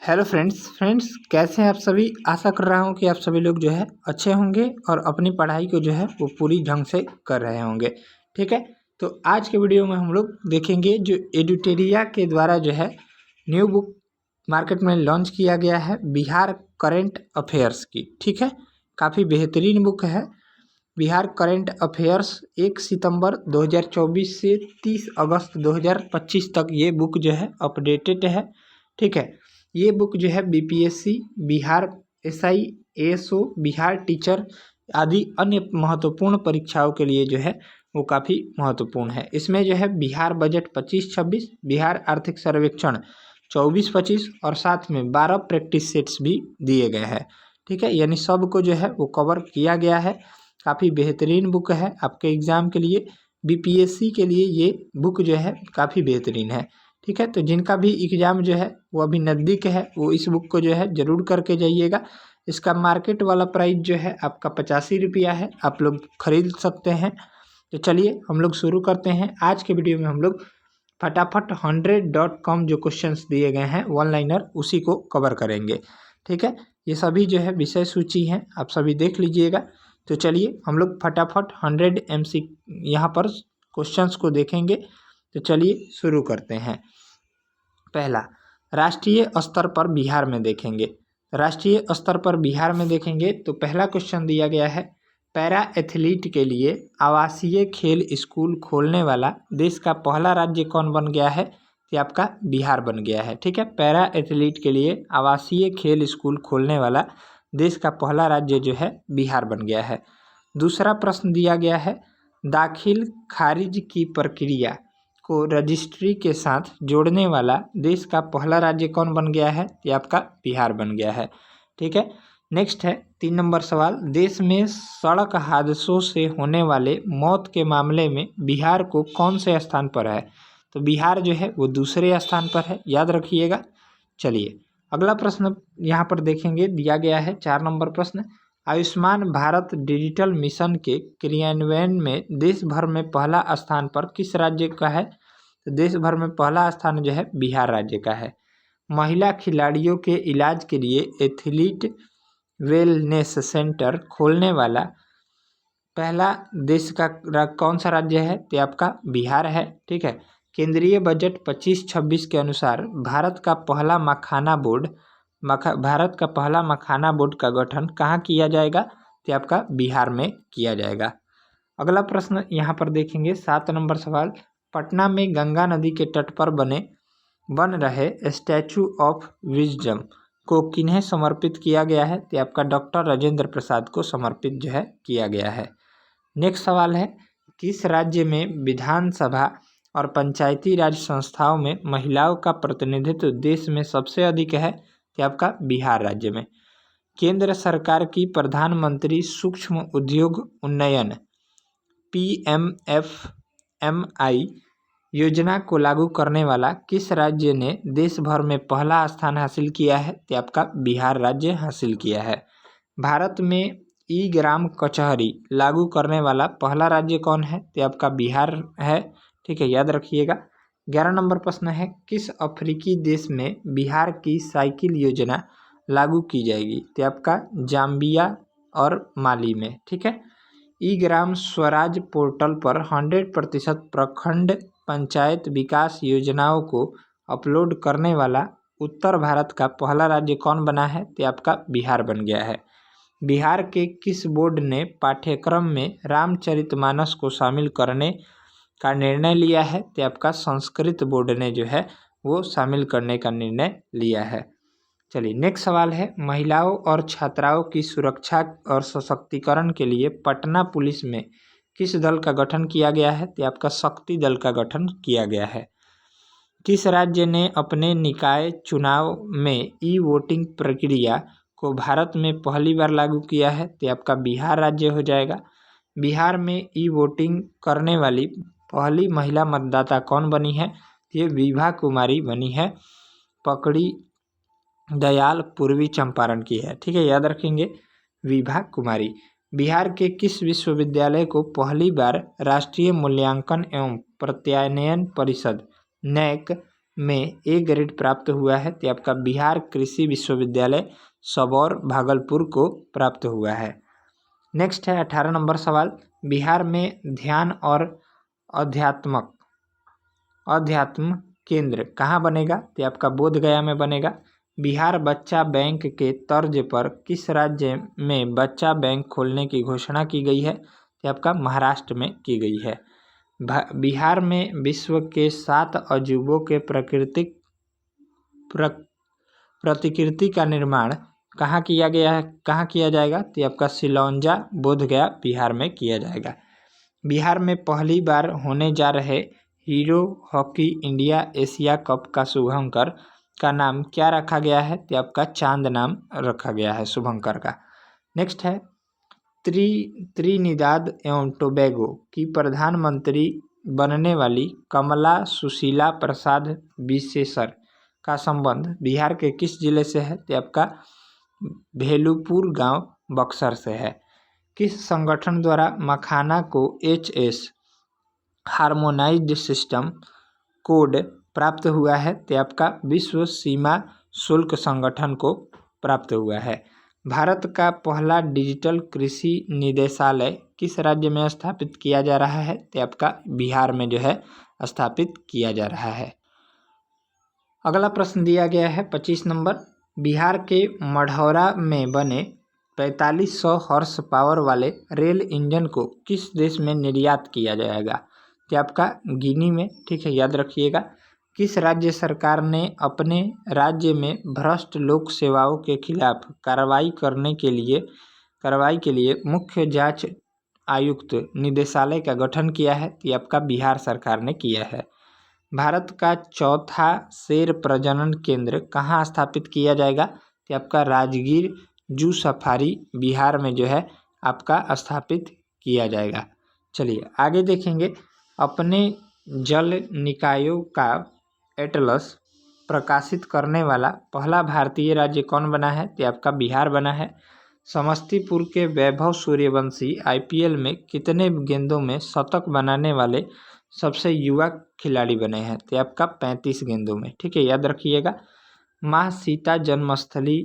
Hello friends कैसे हैं आप सभी। आशा कर रहा हूं कि आप सभी लोग जो है अच्छे होंगे और अपनी पढ़ाई को जो है वो पूरी ढंग से कर रहे होंगे। ठीक है, तो आज के वीडियो में हम लोग देखेंगे जो एडुटेरिया के द्वारा जो है न्यू बुक मार्केट में लॉन्च किया गया है बिहार करंट अफेयर्स की। ठीक है, काफ़ी बेहतरीन बुक है बिहार करंट अफेयर्स। 1 सितंबर 2024 से 30 अगस्त 2025 तक ये बुक जो है अपडेटेड है। ठीक है, ये बुक जो है BPSC, Bihar SI, ASO, Bihar teacher आदि अन्य महत्वपूर्ण परीक्षाओं के लिए जो है वो काफ़ी महत्वपूर्ण है। इसमें जो है बिहार बजट 25-26, बिहार आर्थिक सर्वेक्षण 24-25 और साथ में 12 प्रैक्टिस सेट्स भी दिए गए हैं। ठीक है, यानी सब को जो है वो कवर किया गया है। काफ़ी बेहतरीन बुक है आपके एग्ज़ाम के लिए, बीपीएससी के लिए ये बुक जो है काफ़ी बेहतरीन है। ठीक है, तो जिनका भी एग्ज़ाम जो है वो अभी नज़दीक है वो इस बुक को जो है ज़रूर करके जाइएगा। इसका मार्केट वाला प्राइस जो है आपका 85 रुपया है, आप लोग खरीद सकते हैं। तो चलिए हम लोग शुरू करते हैं। आज के वीडियो में हम लोग फटाफट 100.com जो क्वेश्चंस दिए गए हैं वन लाइनर उसी को कवर करेंगे। ठीक है, ये सभी जो है विषय सूची हैं, आप सभी देख लीजिएगा। तो चलिए हम लोग फटाफट 100 MC यहाँ पर क्वेश्चंस को देखेंगे। तो चलिए शुरू करते हैं। पहला, राष्ट्रीय स्तर पर बिहार में देखेंगे। राष्ट्रीय स्तर पर बिहार में देखेंगे तो पहला क्वेश्चन दिया गया है, पैरा एथलीट के लिए आवासीय खेल स्कूल खोलने वाला देश का पहला राज्य कौन बन गया है? ये आपका बिहार बन गया है। ठीक है, पैरा एथलीट के लिए आवासीय खेल स्कूल खोलने वाला देश का पहला राज्य जो है बिहार बन गया है। दूसरा प्रश्न दिया गया है, दाखिल खारिज की प्रक्रिया को रजिस्ट्री के साथ जोड़ने वाला देश का पहला राज्य कौन बन गया है? ये आपका बिहार बन गया है। ठीक है, नेक्स्ट है 3 नंबर सवाल, देश में सड़क हादसों से होने वाले मौत के मामले में बिहार को कौन से स्थान पर है? तो बिहार जो है वो दूसरे स्थान पर है, याद रखिएगा। चलिए अगला प्रश्न यहाँ पर देखेंगे, दिया गया है 4 नंबर प्रश्न, आयुष्मान भारत डिजिटल मिशन के क्रियान्वयन में देश भर में पहला स्थान पर किस राज्य का है? तो देश भर में पहला स्थान जो है बिहार राज्य का है। महिला खिलाड़ियों के इलाज के लिए एथलीट वेलनेस सेंटर खोलने वाला पहला देश का कौन सा राज्य है? तो आपका बिहार है। ठीक है, केंद्रीय बजट 25-26 के अनुसार भारत का पहला मखाना बोर्ड का गठन कहाँ किया जाएगा? तो आपका बिहार में किया जाएगा। अगला प्रश्न यहाँ पर देखेंगे 7 नंबर सवाल, पटना में गंगा नदी के तट पर बन रहे स्टैचू ऑफ विजडम को किन्हें समर्पित किया गया है? तो आपका डॉक्टर राजेंद्र प्रसाद को समर्पित जो है किया गया है। नेक्स्ट सवाल है, किस राज्य में विधानसभा और पंचायती राज संस्थाओं में महिलाओं का प्रतिनिधित्व देश में सबसे अधिक है? तो आपका बिहार राज्य में। केंद्र सरकार की प्रधानमंत्री सूक्ष्म उद्योग उन्नयन PMFMI योजना को लागू करने वाला किस राज्य ने देश भर में पहला स्थान हासिल किया है? तो आपका बिहार राज्य हासिल किया है। भारत में ई ग्राम कचहरी लागू करने वाला पहला राज्य कौन है? तो आपका बिहार है। ठीक है, याद रखिएगा। 11 नंबर प्रश्न है, किस अफ्रीकी देश में बिहार की साइकिल योजना लागू की जाएगी? तो आपका जाम्बिया और माली में। ठीक है, ई ग्राम स्वराज पोर्टल पर 100% प्रखंड पंचायत विकास योजनाओं को अपलोड करने वाला उत्तर भारत का पहला राज्य कौन बना है? तो आपका बिहार बन गया है। बिहार के किस बोर्ड ने पाठ्यक्रम में रामचरितमानस को शामिल करने का निर्णय लिया है? तो आपका संस्कृत बोर्ड ने जो है वो शामिल करने का निर्णय लिया है। चलिए नेक्स्ट सवाल है, महिलाओं और छात्राओं की सुरक्षा और सशक्तिकरण के लिए पटना पुलिस में किस दल का गठन किया गया है? तो आपका शक्ति दल का गठन किया गया है। किस राज्य ने अपने निकाय चुनाव में ई वोटिंग प्रक्रिया को भारत में पहली बार लागू किया है? तो आपका बिहार राज्य हो जाएगा। बिहार में ई वोटिंग करने वाली पहली महिला मतदाता कौन बनी है? ये विभा कुमारी बनी है, पकड़ी दयाल पूर्वी चंपारण की है। ठीक है, याद रखेंगे विभा कुमारी। बिहार के किस विश्वविद्यालय को पहली बार राष्ट्रीय मूल्यांकन एवं प्रत्यायन परिषद NAAC में ए ग्रेड प्राप्त हुआ है तो आपका बिहार कृषि विश्वविद्यालय सबौर भागलपुर को प्राप्त हुआ है। नेक्स्ट है 18 नंबर सवाल, बिहार में ध्यान और अध्यात्म केंद्र कहाँ बनेगा तो आपका बोधगया में बनेगा। बिहार बच्चा बैंक के तर्ज पर किस राज्य में बच्चा बैंक खोलने की घोषणा की गई है तो आपका महाराष्ट्र में की गई है। बिहार में विश्व के 7 अजूबों के प्रतिकृति का निर्माण कहाँ किया गया है, कहाँ किया जाएगा तो आपका सिलौंजा बोधगया बिहार में किया जाएगा। बिहार में पहली बार होने जा रहे hero hockey India Asia cup का शुभंकर का नाम क्या रखा गया है तो आपका चांद नाम रखा गया है शुभंकर का। नेक्स्ट है त्रिनिदाद एवं टोबैगो की प्रधानमंत्री बनने वाली कमला सुशीला प्रसाद विशेषर का संबंध बिहार के किस जिले से है तो आपका भेलुपुर गांव बक्सर से है। किस संगठन द्वारा मखाना को HS हार्मोनाइज्ड सिस्टम कोड प्राप्त हुआ है तो आपका विश्व सीमा शुल्क संगठन को प्राप्त हुआ है। भारत का पहला डिजिटल कृषि निदेशालय किस राज्य में स्थापित किया जा रहा है तो आपका बिहार में जो है स्थापित किया जा रहा है। अगला प्रश्न दिया गया है 25 नंबर, बिहार के मढ़ौरा में बने 4500 हॉर्स पावर वाले रेल इंजन को किस देश में निर्यात किया जाएगा तो आपका गिनी में, ठीक है, याद रखिएगा। किस राज्य सरकार ने अपने राज्य में भ्रष्ट लोक सेवाओं के खिलाफ कार्रवाई के लिए मुख्य जांच आयुक्त निदेशालय का गठन किया है तो आपका बिहार सरकार ने किया है। भारत का चौथा शेर प्रजनन केंद्र कहाँ स्थापित किया जाएगा तो आपका राजगीर जू सफारी बिहार में जो है आपका स्थापित किया जाएगा। चलिए आगे देखेंगे, अपने जल निकायों का एटलस प्रकाशित करने वाला पहला भारतीय राज्य कौन बना है तो आपका बिहार बना है। समस्तीपुर के वैभव सूर्यवंशी IPL में कितने गेंदों में शतक बनाने वाले सबसे युवा खिलाड़ी बने हैं तो आपका 35 गेंदों में, ठीक है, याद रखिएगा। माँ सीता जन्मस्थली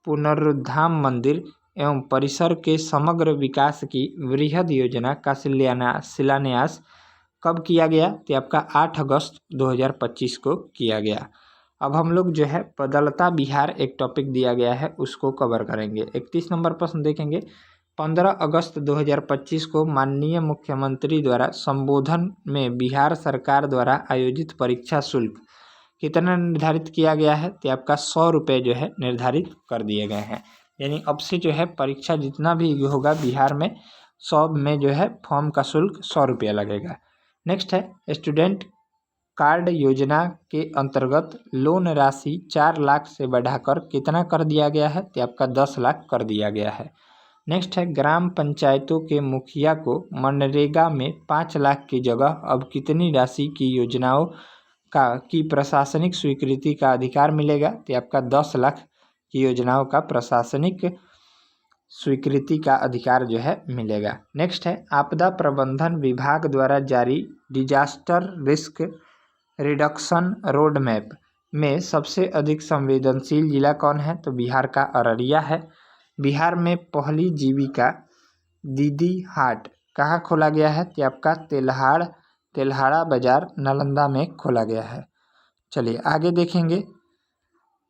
पुनरुद्धार मंदिर एवं परिसर के समग्र विकास की वृहद योजना का शिलान्यास कब किया गया तो आपका 8 अगस्त 2025 को किया गया। अब हम लोग जो है बदलता बिहार एक टॉपिक दिया गया है उसको कवर करेंगे। 31 नंबर प्रश्न देखेंगे, 15 अगस्त 2025 को माननीय मुख्यमंत्री द्वारा संबोधन में बिहार सरकार द्वारा आयोजित परीक्षा शुल्क कितना निर्धारित किया गया है तो आपका 100 रुपये जो है निर्धारित कर दिए गए हैं। यानी अब से जो है परीक्षा जितना भी होगा बिहार में 100 में जो है फॉर्म का शुल्क 100 रुपया लगेगा। नेक्स्ट है, स्टूडेंट कार्ड योजना के अंतर्गत लोन राशि 4 लाख से बढ़ाकर कितना कर दिया गया है तो आपका 10 लाख कर दिया गया है। नेक्स्ट है, ग्राम पंचायतों के मुखिया को मनरेगा में 5 लाख की जगह अब कितनी राशि की योजनाओं की प्रशासनिक स्वीकृति का अधिकार मिलेगा तो आपका 10 लाख की योजनाओं का प्रशासनिक स्वीकृति का अधिकार जो है मिलेगा। नेक्स्ट है, आपदा प्रबंधन विभाग द्वारा जारी disaster risk reduction road map में सबसे अधिक संवेदनशील जिला कौन है तो बिहार का अररिया है। बिहार में पहली जीविका दीदी हाट कहाँ खोला गया है तो आपका तेल्हाड़ा बाजार नालंदा में खोला गया है। चलिए आगे देखेंगे,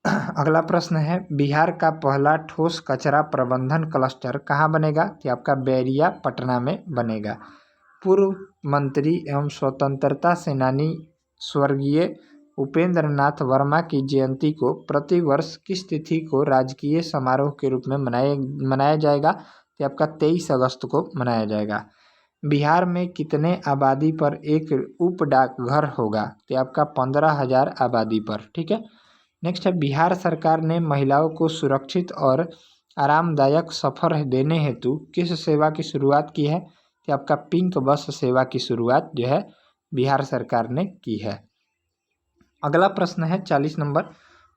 अगला प्रश्न है, बिहार का पहला ठोस कचरा प्रबंधन क्लस्टर कहाँ बनेगा तो आपका बैरिया पटना में बनेगा। पूर्व मंत्री एवं स्वतंत्रता सेनानी स्वर्गीय उपेंद्र नाथ वर्मा की जयंती को प्रतिवर्ष किस तिथि को राजकीय समारोह के रूप में मनाया जाएगा तो आपका 23 अगस्त को मनाया जाएगा। बिहार में कितने आबादी पर एक उप डाकघर होगा तो आपका 15,000 आबादी पर, ठीक है। नेक्स्ट है, बिहार सरकार ने महिलाओं को सुरक्षित और आरामदायक सफ़र देने हेतु किस सेवा की शुरुआत की है तो आपका पिंक बस सेवा की शुरुआत जो है बिहार सरकार ने की है। अगला प्रश्न है 40 नंबर,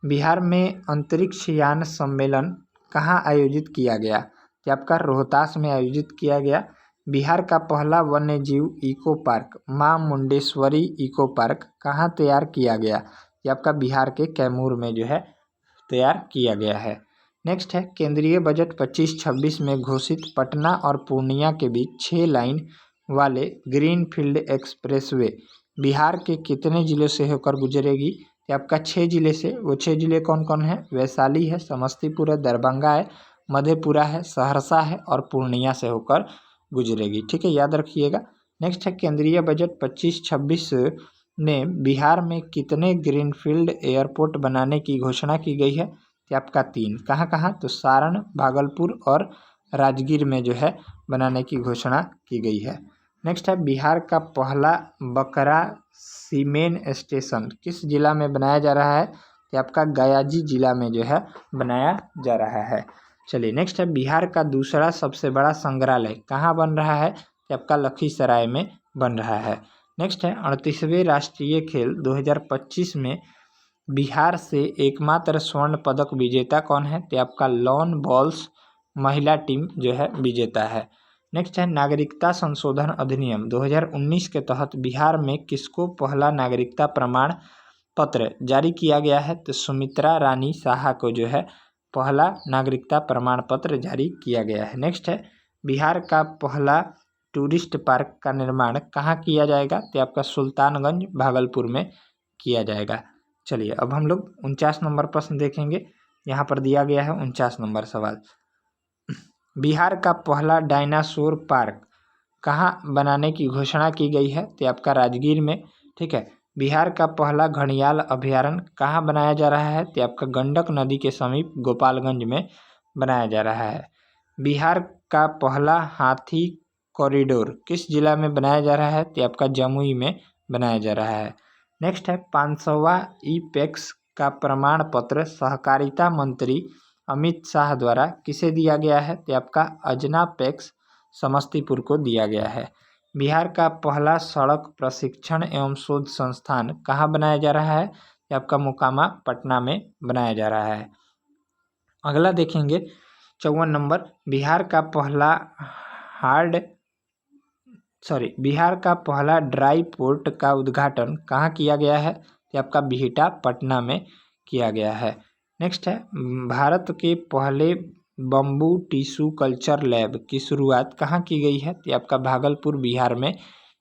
बिहार में अंतरिक्ष यान सम्मेलन कहाँ आयोजित किया गया तो आपका रोहतास में आयोजित किया गया। बिहार का पहला वन्यजीव इको पार्क माँ मुंडेश्वरी इको पार्क कहाँ तैयार किया गया ये आपका बिहार के कैमूर में जो है तैयार किया गया है। नेक्स्ट है केंद्रीय बजट 25-26 में घोषित पटना और पूर्णिया के बीच 6 लाइन वाले ग्रीनफील्ड एक्सप्रेसवे बिहार के कितने जिलों से होकर गुजरेगी? ये आपका 6 जिले से। वो 6 जिले कौन कौन है? वैशाली है, समस्तीपुर है, दरभंगा है, मधेपुरा है, सहरसा है और पूर्णिया से होकर गुजरेगी। ठीक है, याद रखिएगा। नेक्स्ट है केंद्रीय बजट 25-26 में बिहार में कितने ग्रीनफील्ड एयरपोर्ट बनाने की घोषणा की गई है? तो आपका 3। कहाँ कहाँ? तो सारण, भागलपुर और राजगीर में जो है बनाने की घोषणा की गई है। नेक्स्ट है बिहार का पहला बकरा सीमेन स्टेशन किस जिला में बनाया जा रहा है? तो आपका गयाजी जिला में जो है बनाया जा रहा है। चलिए नेक्स्ट है बिहार का दूसरा सबसे बड़ा संग्रहालय कहाँ बन रहा है? तो आपका लखीसराय में बन रहा है। नेक्स्ट है 38वें राष्ट्रीय खेल 2025 में बिहार से एकमात्र स्वर्ण पदक विजेता कौन है? तो आपका लॉन बॉल्स महिला टीम जो है विजेता है। नेक्स्ट है नागरिकता संशोधन अधिनियम 2019 के तहत बिहार में किसको पहला नागरिकता प्रमाण पत्र जारी किया गया है? तो सुमित्रा रानी साहा को जो है पहला नागरिकता प्रमाण पत्र जारी किया गया है। नेक्स्ट है बिहार का पहला टूरिस्ट पार्क का निर्माण कहाँ किया जाएगा? तो आपका सुल्तानगंज भागलपुर में किया जाएगा। चलिए अब हम लोग 49 नंबर प्रश्न देखेंगे। यहाँ पर दिया गया है 49 नंबर सवाल। बिहार का पहला डायनासोर पार्क कहाँ बनाने की घोषणा की गई है? तो आपका राजगीर में। ठीक है, बिहार का पहला घड़ियाल अभयारण्य कहाँ बनाया जा रहा है? तो आपका गंडक नदी के समीप गोपालगंज में बनाया जा रहा है। बिहार का पहला हाथी कॉरिडोर किस जिला में बनाया जा रहा है? तो आपका जमुई में बनाया जा रहा है। नेक्स्ट है 500वां ईपेक्स का प्रमाण पत्र सहकारिता मंत्री अमित शाह द्वारा किसे दिया गया है? तो आपका अजनापेक्स समस्तीपुर को दिया गया है। बिहार का पहला सड़क प्रशिक्षण एवं शोध संस्थान कहाँ बनाया जा रहा है? तो आपका मोकामा पटना में बनाया जा रहा है। अगला देखेंगे 54 नंबर। बिहार का पहला ड्राई पोर्ट का उद्घाटन कहाँ किया गया है? तो आपका बिहटा पटना में किया गया है। नेक्स्ट है भारत के पहले बम्बू टिश्यू कल्चर लैब की शुरुआत कहाँ की गई है? तो आपका भागलपुर बिहार में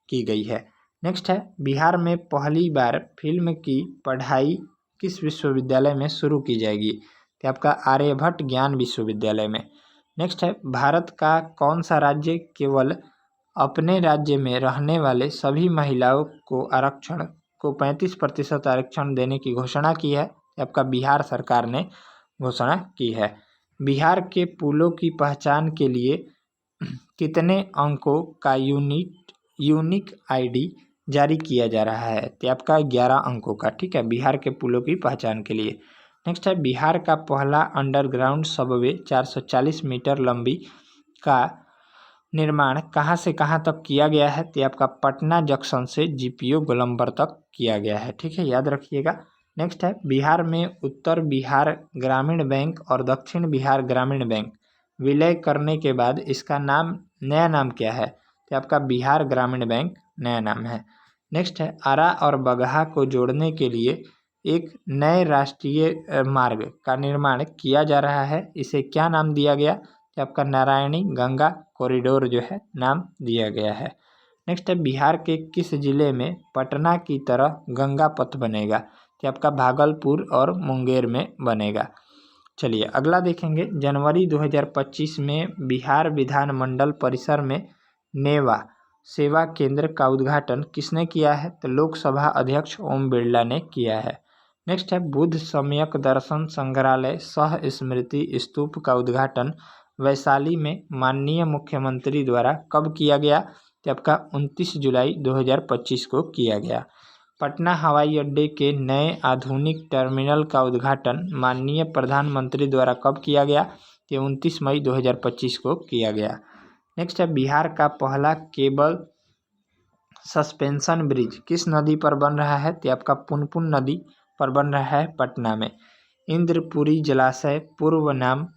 की गई है। नेक्स्ट है बिहार में पहली बार फिल्म की पढ़ाई किस विश्वविद्यालय में शुरू की जाएगी? तो आपका आर्यभट्ट ज्ञान विश्वविद्यालय में। नेक्स्ट है भारत का कौन सा राज्य केवल अपने राज्य में रहने वाले सभी महिलाओं को आरक्षण को 35% आरक्षण देने की घोषणा की है? आपका बिहार सरकार ने घोषणा की है। बिहार के पुलों की पहचान के लिए कितने अंकों का यूनिक आईडी जारी किया जा रहा है? तो आपका 11 अंकों का। ठीक है, बिहार के पुलों की पहचान के लिए। नेक्स्ट है बिहार का पहला अंडरग्राउंड सबवे 440 मीटर लंबी का निर्माण कहाँ से कहाँ तक किया गया है? तो आपका पटना जंक्शन से जीपीओ गोलंबर तक किया गया है। ठीक है, याद रखिएगा। नेक्स्ट है बिहार में उत्तर बिहार ग्रामीण बैंक और दक्षिण बिहार ग्रामीण बैंक विलय करने के बाद इसका नया नाम क्या है? तो आपका बिहार ग्रामीण बैंक नया नाम है। नेक्स्ट है आरा और बगहा को जोड़ने के लिए एक नए राष्ट्रीय मार्ग का निर्माण किया जा रहा है, इसे क्या नाम दिया गया? तो आपका नारायणी गंगा कॉरिडोर जो है नाम दिया गया है। नेक्स्ट है बिहार के किस जिले में पटना की तरह गंगा पथ बनेगा? तो आपका भागलपुर और मुंगेर में बनेगा। चलिए अगला देखेंगे। जनवरी 2025 में बिहार विधानमंडल परिसर में नेवा सेवा केंद्र का उद्घाटन किसने किया है? तो लोकसभा अध्यक्ष ओम बिरला ने किया है। नेक्स्ट है बुद्ध सम्यक दर्शन संग्रहालय सह स्मृति स्तूप का उद्घाटन वैशाली में माननीय मुख्यमंत्री द्वारा कब किया गया? तो आपका 29 जुलाई 2025 को किया गया। पटना हवाई अड्डे के नए आधुनिक टर्मिनल का उद्घाटन माननीय प्रधानमंत्री द्वारा कब किया गया? तो 29 मई 2025 को किया गया। नेक्स्ट है बिहार का पहला केबल सस्पेंशन ब्रिज किस नदी पर बन रहा है? तो आपका पुनपुन नदी पर बन रहा है पटना में। इंद्रपुरी जलाशय पूर्व नाम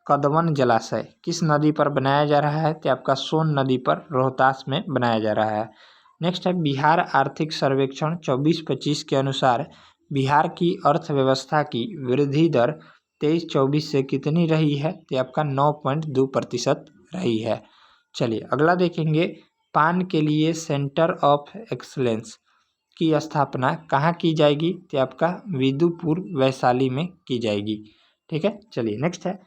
कदवन जलाशय किस नदी पर बनाया जा रहा है? तो आपका सोन नदी पर रोहतास में बनाया जा रहा है। नेक्स्ट है बिहार आर्थिक सर्वेक्षण 24-25 के अनुसार बिहार की अर्थव्यवस्था की वृद्धि दर 23-24 से कितनी रही है? तो आपका 9.2% रही है। चलिए अगला देखेंगे, पान के लिए सेंटर ऑफ एक्सलेंस की स्थापना कहाँ की जाएगी? तो आपका विदुपुर वैशाली में की जाएगी। ठीक है, चलिए नेक्स्ट है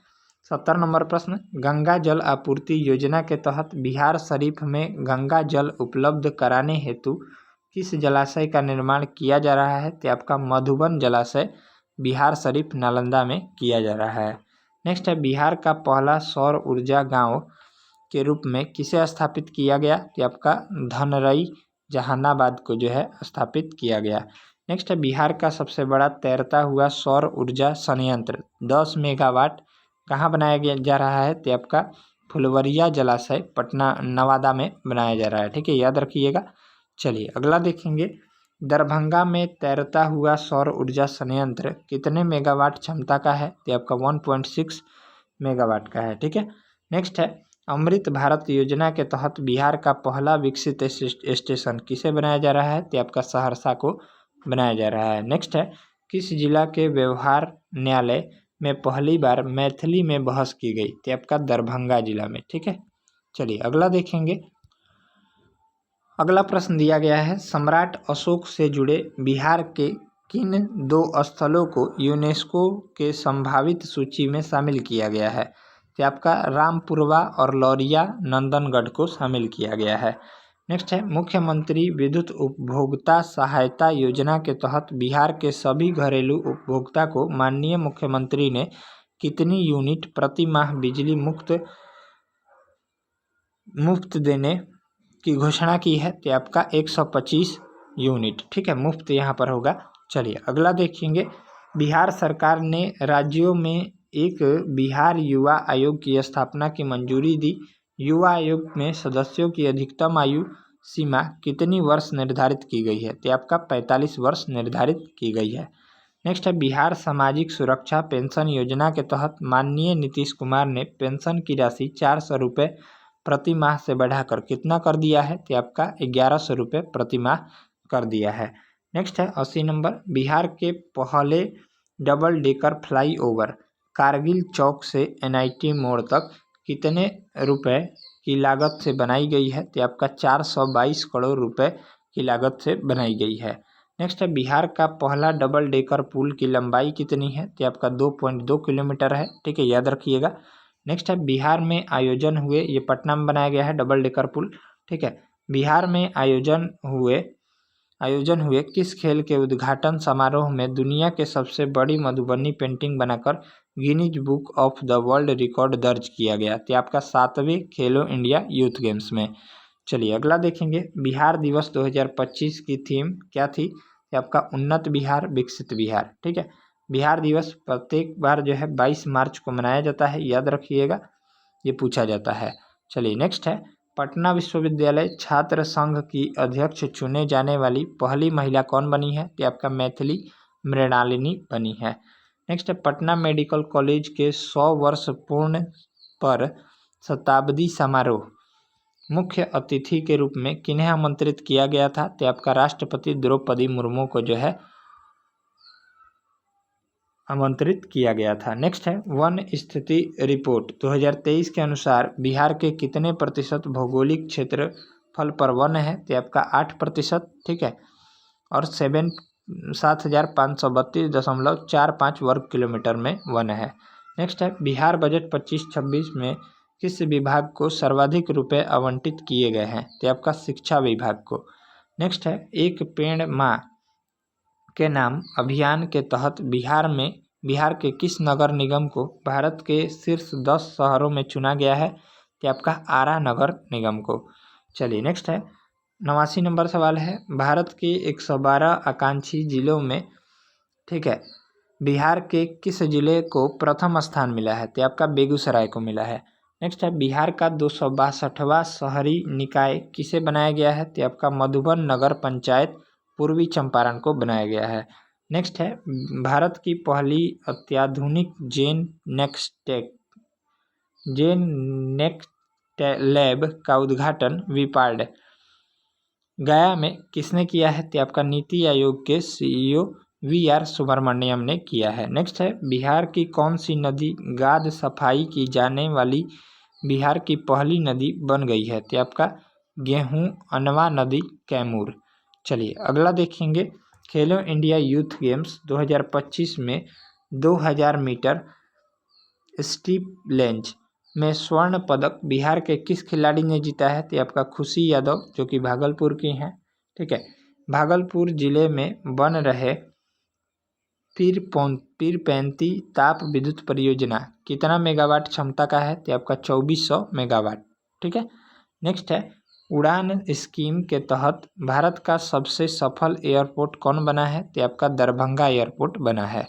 70 नंबर प्रश्न, गंगा जल आपूर्ति योजना के तहत बिहार शरीफ में गंगा जल उपलब्ध कराने हेतु किस जलाशय का निर्माण किया जा रहा है? तो आपका मधुबन जलाशय बिहार शरीफ नालंदा में किया जा रहा है। नेक्स्ट है, बिहार का पहला सौर ऊर्जा गांव के रूप में किसे स्थापित किया गया? तो आपका धनरई जहानाबाद को जो है स्थापित किया गया। नेक्स्ट है, बिहार का सबसे बड़ा तैरता हुआ सौर ऊर्जा संयंत्र 10 मेगावाट कहाँ बनाया जा रहा है? तो आपका फुलवरिया जलाशय पटना नवादा में बनाया जा रहा है। ठीक है, याद रखिएगा। चलिए अगला देखेंगे, दरभंगा में तैरता हुआ सौर ऊर्जा संयंत्र कितने मेगावाट क्षमता का है? तो आपका 1.6 मेगावाट का है। ठीक है, नेक्स्ट है, अमृत भारत योजना के तहत बिहार का पहला विकसित स्टेशन किसे बनाया जा रहा है? तो आपका सहरसा को बनाया जा रहा है। नेक्स्ट है, किस जिला के व्यवहार न्यायालय में पहली बार मैथिली में बहस की गई? तो आपका दरभंगा जिला में। ठीक है, चलिए अगला देखेंगे, अगला प्रश्न दिया गया है, सम्राट अशोक से जुड़े बिहार के किन 2 स्थलों को यूनेस्को के संभावित सूची में शामिल किया गया है? तो आपका रामपुरवा और लौरिया नंदनगढ़ को शामिल किया गया है। नेक्स्ट है, मुख्यमंत्री विद्युत उपभोक्ता सहायता योजना के तहत बिहार के सभी घरेलू उपभोक्ता को माननीय मुख्यमंत्री ने कितनी यूनिट प्रति माह बिजली मुफ्त देने की घोषणा की है? तो आपका 125 यूनिट। ठीक है, मुफ्त यहाँ पर होगा। चलिए अगला देखेंगे, बिहार सरकार ने राज्यों में एक बिहार युवा आयोग की स्थापना की मंजूरी दी। युवा आयोग में सदस्यों की अधिकतम आयु सीमा कितनी वर्ष निर्धारित की गई है? तो आपका 45 वर्ष निर्धारित की गई है। नेक्स्ट है, बिहार सामाजिक सुरक्षा पेंशन योजना के तहत माननीय नीतीश कुमार ने पेंशन की राशि 400 रुपये प्रति माह से बढ़ाकर कितना कर दिया है? तो आपका 1100 रुपये प्रति माह कर दिया है। नेक्स्ट है 80 नंबर, बिहार के पहले डबल डेकर फ्लाईओवर कारगिल चौक से NIT मोड़ तक कितने रुपए की लागत से बनाई गई है? तो आपका 422 करोड़ रुपए की लागत से बनाई गई है। नेक्स्ट है, बिहार का पहला डबल डेकर पुल की लंबाई कितनी है? तो आपका 2.2 किलोमीटर है। ठीक है, याद रखिएगा। नेक्स्ट है, बिहार में आयोजन हुए, ये पटना में बनाया गया है डबल डेकर पुल। ठीक है, बिहार में आयोजन हुए किस खेल के उद्घाटन समारोह में दुनिया के सबसे बड़ी मधुबनी पेंटिंग बनाकर Guinness book of the world record दर्ज किया गया? तो आपका 7वें खेलो इंडिया यूथ गेम्स में। चलिए अगला देखेंगे, बिहार दिवस 2025 की थीम क्या थी? तो आपका उन्नत बिहार विकसित बिहार। ठीक है, बिहार दिवस प्रत्येक बार जो है 22 मार्च को मनाया जाता है, याद रखिएगा, ये पूछा जाता है। चलिए नेक्स्ट है, पटना विश्वविद्यालय छात्र संघ की अध्यक्ष चुने जाने वाली पहली महिला कौन बनी है? तो आपका मैथिली मृणालिनी बनी है। नेक्स्ट है, पटना मेडिकल कॉलेज के 100 वर्ष पूर्ण पर शताब्दी समारोह मुख्य अतिथि के रूप में किन्हें आमंत्रित किया गया था? तो आपका राष्ट्रपति द्रौपदी मुर्मू को जो है आमंत्रित किया गया था। नेक्स्ट है, वन स्थिति रिपोर्ट 2023 के अनुसार बिहार के कितने प्रतिशत भौगोलिक क्षेत्रफल पर वन है? तो आपका 8%। ठीक है, और 7,532.45 वर्ग किलोमीटर में वन है। नेक्स्ट है, बिहार बजट 25-26 में किस विभाग को सर्वाधिक रुपए आवंटित किए गए हैं? तो आपका शिक्षा विभाग को। नेक्स्ट है, एक पेड़ माँ के नाम अभियान के तहत बिहार के किस नगर निगम को भारत के शीर्ष 10 शहरों में चुना गया है? तो आपका आरा नगर निगम को। चलिए नेक्स्ट है, 89 नंबर सवाल है, भारत के 112 आकांक्षी जिलों में, ठीक है, बिहार के किस जिले को प्रथम स्थान मिला है? तो आपका बेगूसराय को मिला है। नेक्स्ट है, बिहार का 262वां शहरी निकाय किसे बनाया गया है? तो आपका मधुबन नगर पंचायत पूर्वी चंपारण को बनाया गया है। नेक्स्ट है, भारत की पहली अत्याधुनिक जेन नेक्स्ट लैब का उद्घाटन विपार्ड गया में किसने किया है? तो आपका नीति आयोग के CEO वी.आर. सुब्रमण्यम ने किया है। नेक्स्ट है, बिहार की कौन सी नदी गाद सफाई की जाने वाली बिहार की पहली नदी बन गई है? तो आपका गेहूं अनवा नदी कैमूर। चलिए अगला देखेंगे, खेलो इंडिया यूथ गेम्स 2025 में 2000 मीटर स्टीपलेंज में स्वर्ण पदक बिहार के किस खिलाड़ी ने जीता है? तो आपका खुशी यादव, जो कि भागलपुर की हैं। ठीक है, भागलपुर जिले में बन रहे पीरपैंती ताप विद्युत परियोजना कितना मेगावाट क्षमता का है? तो आपका 2400 मेगावाट। ठीक है, नेक्स्ट है, उड़ान स्कीम के तहत भारत का सबसे सफल एयरपोर्ट कौन बना है? तो आपका दरभंगा एयरपोर्ट बना है।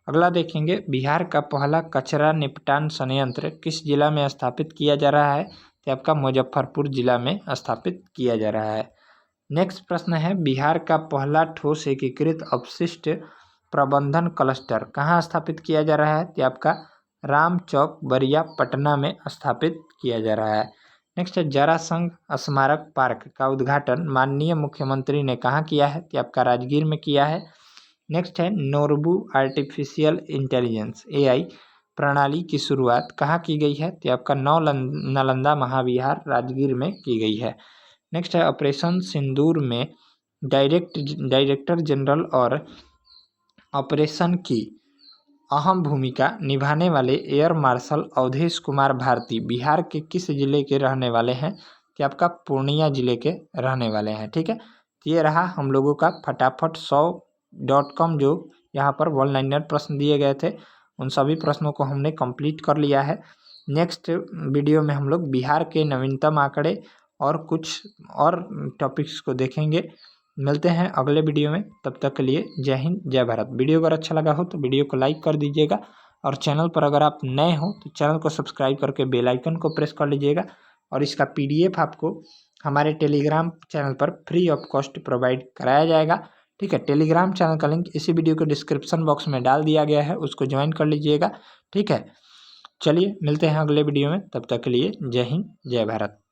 अगला देखेंगे, बिहार का पहला कचरा निपटान संयंत्र किस जिला में स्थापित किया जा रहा है? तो आपका मुजफ्फरपुर जिला में स्थापित किया जा रहा है। नेक्स्ट प्रश्न है, बिहार का पहला ठोस एकीकृत अपशिष्ट प्रबंधन क्लस्टर कहाँ स्थापित किया जा रहा है? तो आपका राम चौक बरिया पटना में स्थापित किया जा रहा है। नेक्स्ट है, जरासंघ स्मारक पार्क का उद्घाटन माननीय मुख्यमंत्री ने कहाँ किया है? तो आपका राजगीर में किया है। नेक्स्ट है, नोरबू आर्टिफिशियल इंटेलिजेंस AI प्रणाली की शुरुआत कहाँ की गई है? तो आपका नालंदा महाविहार राजगीर में की गई है। नेक्स्ट है, ऑपरेशन सिंदूर में डायरेक्टर जनरल और ऑपरेशन की अहम भूमिका निभाने वाले एयर मार्शल अवधेश कुमार भारती बिहार के किस जिले के रहने वाले हैं? कि आपका पूर्णिया जिले के रहने वाले हैं। ठीक है, तो ये रहा हम लोगों का फटाफट 100.com जो यहाँ पर 1-लाइनर प्रश्न दिए गए थे, उन सभी प्रश्नों को हमने कंप्लीट कर लिया है। नेक्स्ट वीडियो में हम लोग बिहार के नवीनतम आंकड़े और कुछ और टॉपिक्स को देखेंगे। मिलते हैं अगले वीडियो में, तब तक के लिए जय हिंद जय भारत। वीडियो अगर अच्छा लगा हो तो वीडियो को लाइक कर दीजिएगा, और चैनल पर अगर आप नए हो तो चैनल को सब्सक्राइब करके बेल आइकन को प्रेस कर लीजिएगा। और इसका PDF आपको हमारे टेलीग्राम चैनल पर फ्री ऑफ कॉस्ट प्रोवाइड कराया जाएगा। ठीक है, टेलीग्राम चैनल का लिंक इसी वीडियो के डिस्क्रिप्शन बॉक्स में डाल दिया गया है, उसको ज्वाइन कर लीजिएगा। ठीक है, चलिए मिलते हैं अगले वीडियो में, तब तक के लिए जय हिंद जय भारत।